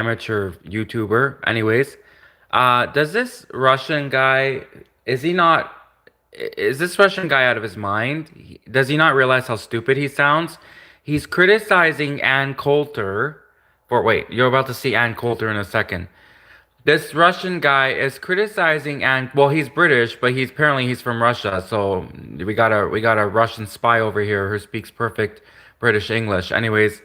amateur YouTuber. Anyways, does this Russian guy, is he not, is this Russian guy out of his mind? Does he not realize how stupid he sounds? He's criticizing Ann Coulter wait, you're about to see Ann Coulter in a second. This Russian guy is criticizing well, he's British, but he's from Russia. So we got a Russian spy over here who speaks perfect British English. Anyways,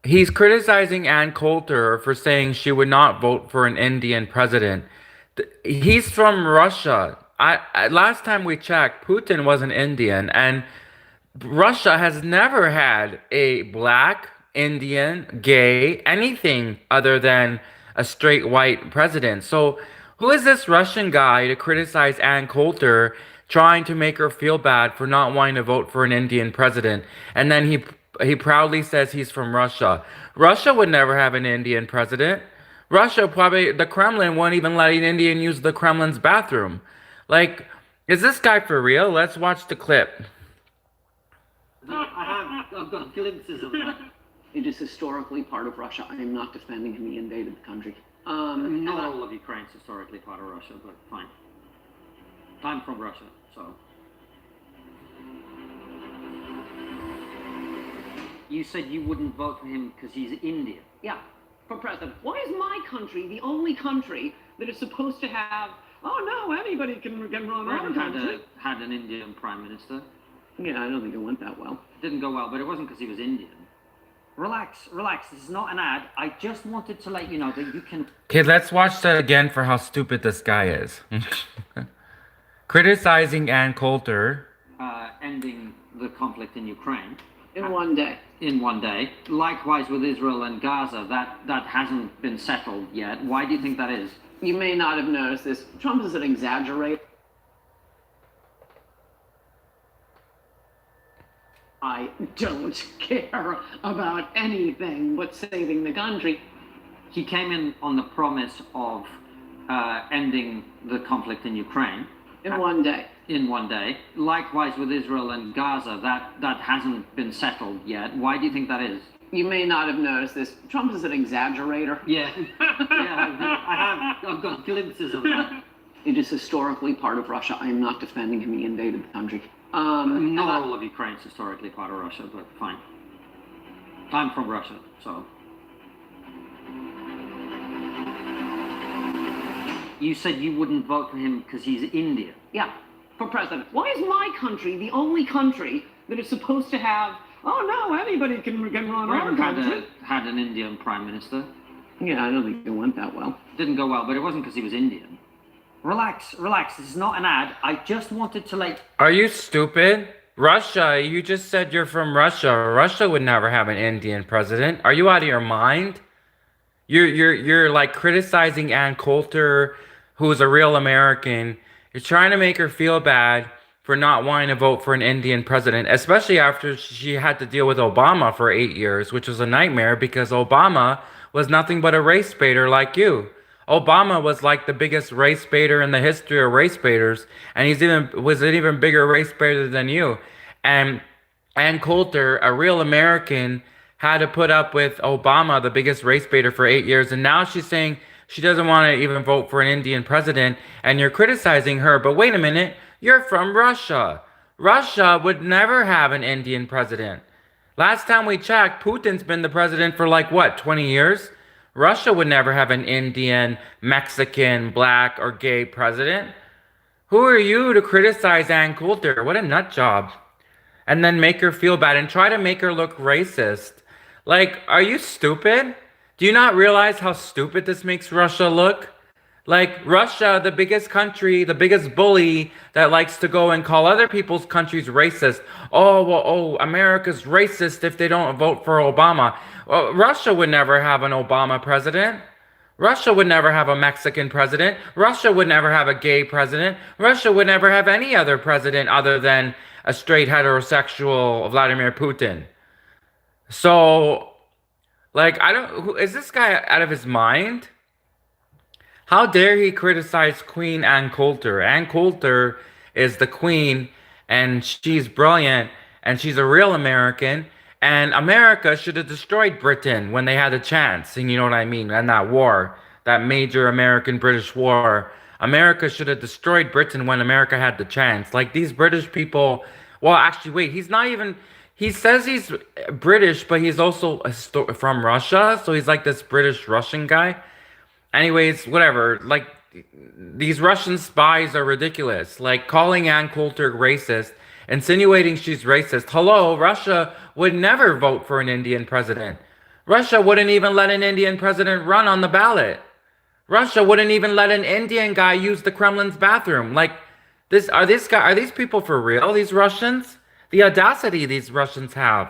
he's criticizing Ann Coulter for saying she would not vote for an Indian president. He's from Russia. Last time we checked, Putin was an Indian, and Russia has never had a black, Indian, gay, anything other than a straight white president. So, who is this Russian guy to criticize Ann Coulter, trying to make her feel bad for not wanting to vote for an Indian president? And then he proudly says he's from Russia. Russia would never have an Indian president. Russia probably, the Kremlin won't even let an Indian use the Kremlin's bathroom. Like, is this guy for real? Let's watch the clip. I've got glimpses of that. It is historically part of Russia. I am not defending him. He invaded the country. Not all of Ukraine's historically part of Russia, but fine. I'm from Russia, so. You said you wouldn't vote for him because he's Indian. Yeah, for president. Why is my country the only country that is supposed to have, oh no, anybody can run our country? Had an Indian prime minister. Yeah, I don't think it went that well. It didn't go well, but it wasn't because he was Indian. Relax. This is not an ad. I just wanted to let you know that you can... Okay, let's watch that again for how stupid this guy is. Criticizing Ann Coulter. Ending the conflict in Ukraine. In one day. In one day. Likewise with Israel and Gaza, that hasn't been settled yet. Why do you think that is? You may not have noticed this. Trump is an exaggerator. I don't care about anything but saving the country. He came in on the promise of ending the conflict in Ukraine. In one day. In one day. Likewise with Israel and Gaza, that hasn't been settled yet. Why do you think that is? You may not have noticed this. Trump is an exaggerator. Yeah. I've got glimpses of that. It is historically part of Russia. I am not defending him. He invaded the country. Not all of Ukraine's historically part of Russia, but fine. I'm from Russia, so. You said you wouldn't vote for him because he's Indian. Yeah, for president. Why is my country the only country that is supposed to have, oh no, anybody can run our country? Had an Indian prime minister. Yeah, I don't think it went that well. It didn't go well, but it wasn't because he was Indian. Relax. This is not an ad. I just wanted to let... Are you stupid? Russia, you just said you're from Russia. Russia would never have an Indian president. Are you out of your mind? You're like criticizing Ann Coulter, who's a real American. You're trying to make her feel bad for not wanting to vote for an Indian president, especially after she had to deal with Obama for 8 years, which was a nightmare because Obama was nothing but a race baiter like you. Obama was like the biggest race baiter in the history of race baiters, and was an even bigger race baiter than you. And Ann Coulter, a real American, had to put up with Obama, the biggest race baiter, for 8 years, and now she's saying she doesn't want to even vote for an Indian president, and you're criticizing her. But wait a minute, you're from Russia. Russia would never have an Indian president. Last time we checked, Putin's been the president for like, what, 20 years? Russia would never have an Indian, Mexican, black, or gay president. Who are you to criticize Ann Coulter? What a nut job. And then make her feel bad and try to make her look racist. Like, are you stupid? Do you not realize how stupid this makes Russia look? Like, Russia, the biggest country, the biggest bully that likes to go and call other people's countries racist. America's racist if they don't vote for Obama. Well, Russia would never have an Obama president. Russia would never have a Mexican president. Russia would never have a gay president. Russia would never have any other president other than a straight heterosexual Vladimir Putin. So, like, is this guy out of his mind? How dare he criticize Queen Ann Coulter? Ann Coulter is the queen, and she's brilliant, and she's a real American, And America should have destroyed Britain when they had a chance. And you know what I mean? And that war, that major American-British war, America should have destroyed Britain when America had the chance. Like these British people, well, actually, wait, he's not even, he says he's British, but he's also from Russia. So he's like this British-Russian guy. Anyways, whatever. Like, these Russian spies are ridiculous. Like, calling Ann Coulter racist, insinuating she's racist. Hello, Russia would never vote for an Indian president. Russia wouldn't even let an Indian president run on the ballot. Russia wouldn't even let an Indian guy use the Kremlin's bathroom. Like, are these people for real, these Russians? The audacity these Russians have.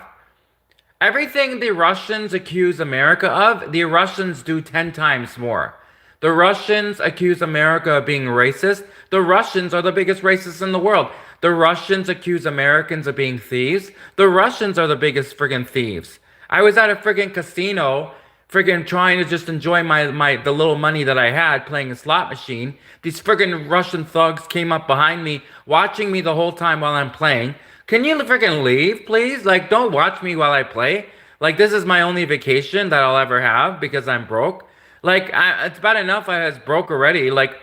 Everything the Russians accuse America of, the Russians do 10 times more. The Russians accuse America of being racist. The Russians are the biggest racists in the world. The Russians accuse Americans of being thieves. The Russians are the biggest friggin' thieves. I was at a friggin' casino, friggin' trying to just enjoy the little money that I had playing a slot machine. These friggin' Russian thugs came up behind me, watching me the whole time while I'm playing. Can you freaking leave, please? Like, don't watch me while I play. Like, this is my only vacation that I'll ever have because I'm broke. Like, it's bad enough I was broke already. Like,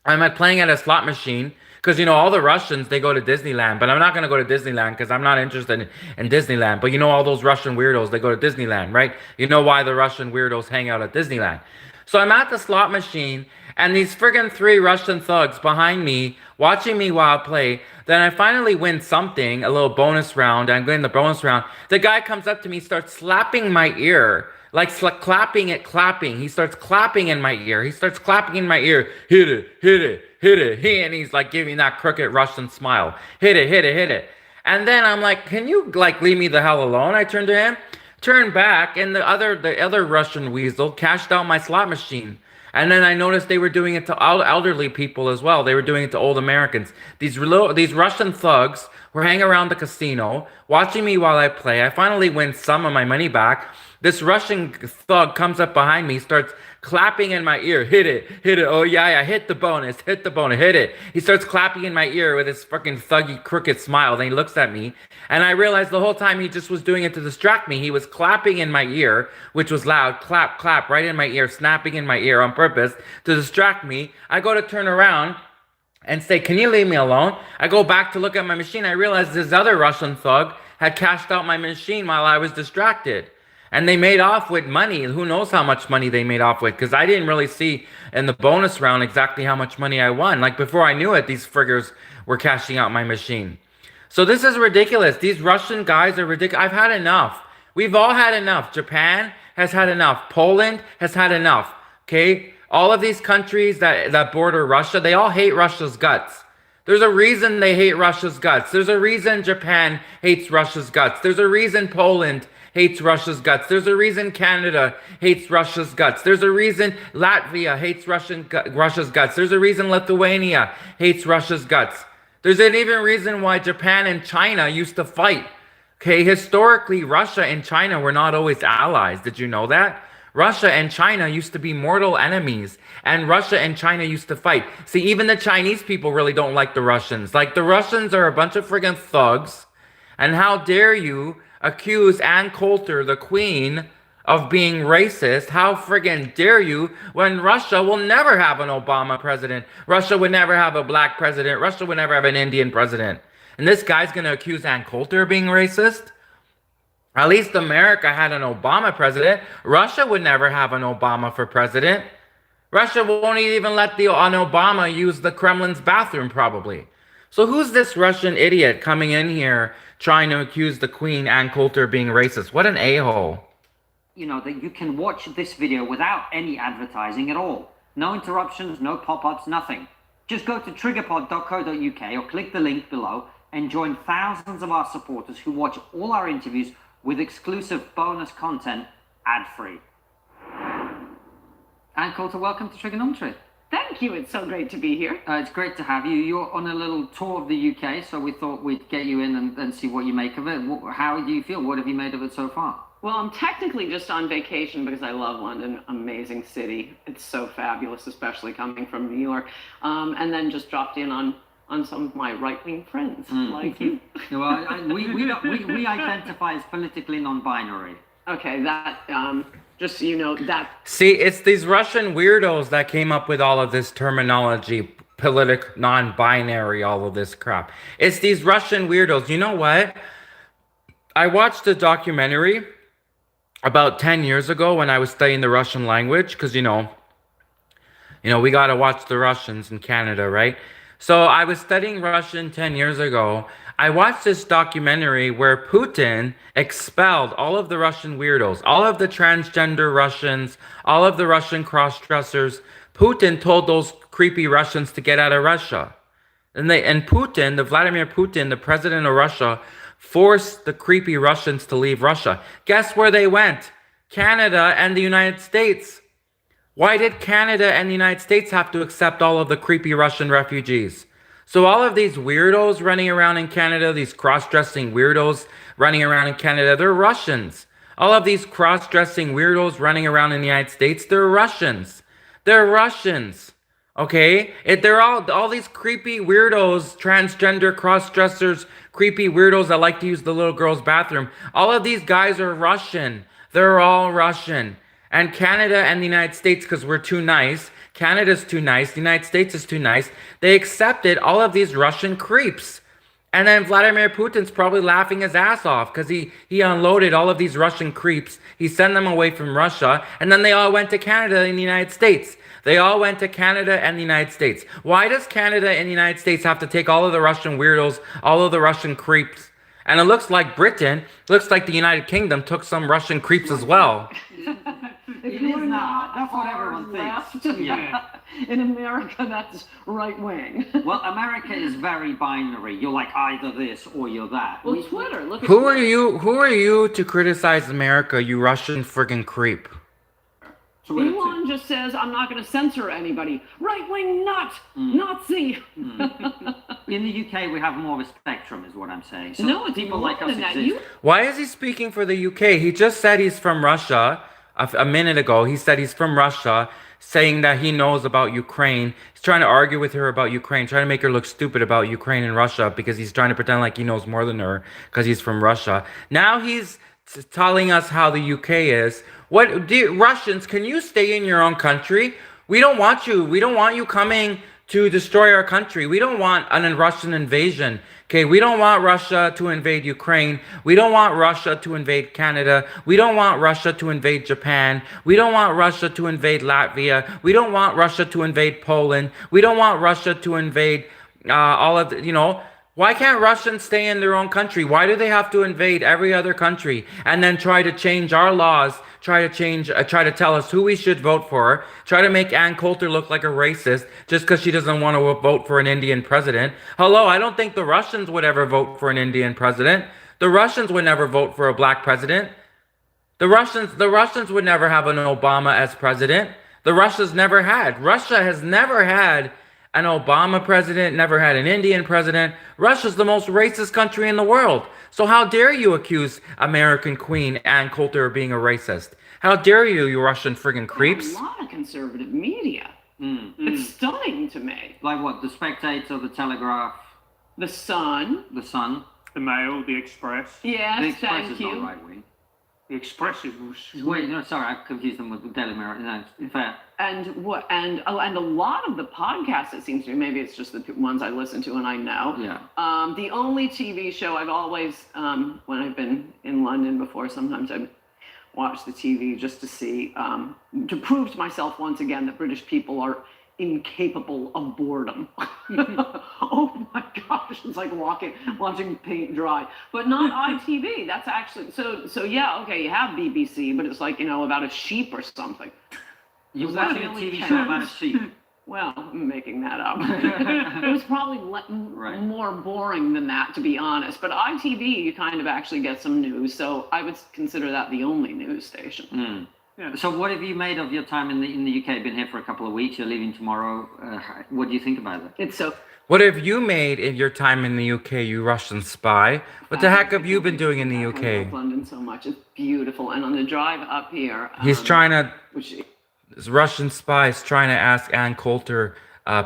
I'm playing at a slot machine because, you know, all the Russians, they go to Disneyland. But I'm not going to go to Disneyland because I'm not interested in Disneyland. But you know all those Russian weirdos, they go to Disneyland, right? You know why the Russian weirdos hang out at Disneyland. So I'm at the slot machine, and these friggin' 3 Russian thugs behind me, watching me while I play. Then I finally win something, a little bonus round. I'm getting the bonus round. The guy comes up to me, starts slapping my ear. Like clapping. He starts clapping in my ear. He starts clapping in my ear. Hit it, hit it, hit it. And he's like giving that crooked Russian smile. Hit it, hit it, hit it. And then I'm like, can you like leave me the hell alone? I turned to him, turned back, and the other Russian weasel cashed out my slot machine. And then I noticed they were doing it to elderly people as well. They were doing it to old Americans. These Russian thugs were hanging around the casino, watching me while I play. I finally win some of my money back. This Russian thug comes up behind me, starts clapping in my ear. Hit it, hit it. Oh, yeah, hit the bonus, hit it. He starts clapping in my ear with his fucking thuggy, crooked smile. Then he looks at me, and I realized the whole time he just was doing it to distract me. He was clapping in my ear, which was loud. Clap, clap, right in my ear, snapping in my ear on purpose to distract me. I go to turn around and say, can you leave me alone? I go back to look at my machine. I realized this other Russian thug had cashed out my machine while I was distracted. And they made off with money. Who knows how much money they made off with? Because I didn't really see in the bonus round exactly how much money I won. Like, before I knew it, these friggers were cashing out my machine. So this is ridiculous. These Russian guys are ridiculous. I've had enough. We've all had enough. Japan has had enough. Poland has had enough. Okay? All of these countries that border Russia, they all hate Russia's guts. There's a reason they hate Russia's guts. There's a reason Japan hates Russia's guts. There's a reason Poland hates Russia's guts. There's a reason Canada hates Russia's guts. There's a reason Latvia hates Russia's guts. There's a reason Lithuania hates Russia's guts. There's an even reason why Japan and China used to fight. Okay, historically, Russia and China were not always allies. Did you know that? Russia and China used to be mortal enemies, and Russia and China used to fight. See, even the Chinese people really don't like the Russians. Like, the Russians are a bunch of friggin' thugs, and how dare you accuse Ann Coulter, the queen, of being racist? How friggin' dare you, when Russia will never have an Obama president. Russia would never have a black president. Russia would never have an Indian president. And this guy's gonna accuse Ann Coulter of being racist? At least America had an Obama president. Russia would never have an Obama for president. Russia won't even let an Obama use the Kremlin's bathroom, probably. So who's this Russian idiot coming in here trying to accuse the Queen, Ann Coulter, of being racist? What an a-hole. You know, that you can watch this video without any advertising at all. No interruptions, no pop-ups, nothing. Just go to triggerpod.co.uk or click the link below and join thousands of our supporters who watch all our interviews with exclusive bonus content ad-free. Ann Coulter, welcome to Trigonometry. Thank you. It's so great to be here. It's great to have you. You're on a little tour of the UK, so we thought we'd get you in and see what you make of it. How do you feel? What have you made of it so far? Well, I'm technically just on vacation because I love London. Amazing city. It's so fabulous, especially coming from New York. And then just dropped in on on some of my right-wing friends like you. Well, we identify as politically non-binary. Okay, that just so you know that. See, it's these Russian weirdos that came up with all of this terminology, politic, non-binary, all of this crap. It's these Russian weirdos. You know what? I watched a documentary about 10 years ago when I was studying the Russian language, because you know, we got to watch the Russians in Canada, right? So I was studying Russian 10 years ago. I watched this documentary where Putin expelled all of the Russian weirdos, all of the transgender Russians, all of the Russian cross-dressers. Putin told those creepy Russians to get out of Russia. And Putin, Vladimir Putin, the president of Russia, forced the creepy Russians to leave Russia. Guess where they went? Canada and the United States. Why did Canada and the United States have to accept all of the creepy Russian refugees? So all of these weirdos running around in Canada, these cross-dressing weirdos running around in Canada, they're Russians. All of these cross-dressing weirdos running around in the United States, they're Russians. They're Russians. Okay? They're all these creepy weirdos, transgender cross-dressers, creepy weirdos that like to use the little girl's bathroom. All of these guys are Russian. They're all Russian. And Canada and the United States, because we're too nice, Canada's too nice, the United States is too nice, they accepted all of these Russian creeps. And then Vladimir Putin's probably laughing his ass off because he unloaded all of these Russian creeps. He sent them away from Russia, and then they all went to Canada and the United States. They all went to Canada and the United States. Why does Canada and the United States have to take all of the Russian weirdos, all of the Russian creeps? And it looks like Britain, looks like the United Kingdom took some Russian creeps as well. It is not. That's what everyone thinks. Yeah. In America, that's right wing. Well, America is very binary. You're like either this or you're that. Well, Twitter. Look at Who are you to criticize America, you Russian friggin' creep? Elon just says, I'm not going to censor anybody. Right-wing nut! Nazi! In the UK, we have more of a spectrum, is what I'm saying. So No, it's people more like us than that. exist. Why is he speaking for the UK? He just said he's from Russia. A minute ago, he said he's from Russia, saying that he knows about Ukraine. He's trying to argue with her about Ukraine, trying to make her look stupid about Ukraine and Russia because he's trying to pretend like he knows more than her because he's from Russia. Now he's telling us how the UK is. Russians, can you stay in your own country? We don't want you. We don't want you coming to destroy our country. We don't want a Russian invasion. Okay, we don't want Russia to invade Ukraine. We don't want Russia to invade Canada. We don't want Russia to invade Japan. We don't want Russia to invade Latvia. We don't want Russia to invade Poland. We don't want Russia to invade why can't Russians stay in their own country? Why do they have to invade every other country and then try to change our laws, try to tell us who we should vote for, try to make Ann Coulter look like a racist just because she doesn't want to vote for an Indian president? Hello, I don't think the Russians would ever vote for an Indian president. The Russians would never vote for a black president. The Russians would never have an Obama as president. Russia has never had an Obama president, never had an Indian president. Russia's the most racist country in the world. So how dare you accuse American Queen Ann Coulter of being a racist? How dare you, you Russian friggin' creeps? A lot of conservative media. It's stunning to me. Like what? The Spectator, the Telegraph, The Sun. The Mail, the Express. Yes, the Express thank is you. not right wing. The Express is... Wait, no, sorry, I confused them with the Daily Mirror. No, it's fair. And a lot of the podcasts, it seems to me, maybe it's just the ones I listen to and I know. Yeah. The only TV show I've always, when I've been in London before, sometimes I've watched the TV just to see, to prove to myself once again that British people are incapable of boredom. Oh my gosh, it's like watching paint dry. But not ITV. That's actually so yeah, okay, you have BBC, but it's like, about a sheep or something. You're Was that watching a really TV show count? about a sheep. Well, I'm making that up. It was probably more boring than that, to be honest. But ITV, you kind of actually get some news, so I would consider that the only news station. Yeah. So what have you made of your time in the UK? Been here for a couple of weeks. You're leaving tomorrow. What do you think about it? It's so. What have you made in your time in the UK, you Russian spy? What the heck have you been doing in the I UK? love London so much. It's beautiful. And on the drive up here, He's trying to... which This Russian spy is trying to ask Ann Coulter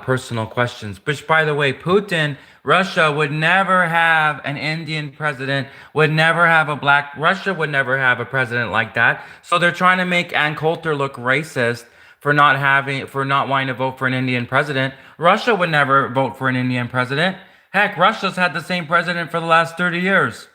personal questions. Which, by the way, Putin, Russia would never have an Indian president, would never have a black, Russia would never have a president like that. So they're trying to make Ann Coulter look racist for not wanting to vote for an Indian president. Russia would never vote for an Indian president. Heck, Russia's had the same president for the last 30 years.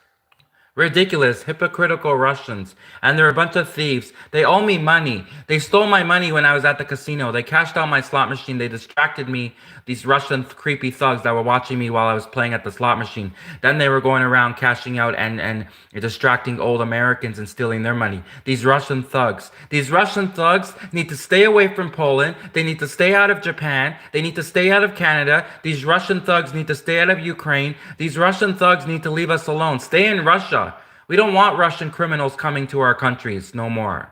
Ridiculous, hypocritical Russians. And they're a bunch of thieves. They owe me money. They stole my money when I was at the casino. They cashed out my slot machine. They distracted me. These Russian creepy thugs that were watching me while I was playing at the slot machine. Then they were going around cashing out and distracting old Americans and stealing their money. These Russian thugs. These Russian thugs need to stay away from Poland. They need to stay out of Japan. They need to stay out of Canada. These Russian thugs need to stay out of Ukraine. These Russian thugs need to leave us alone. Stay in Russia. We don't want Russian criminals coming to our countries no more.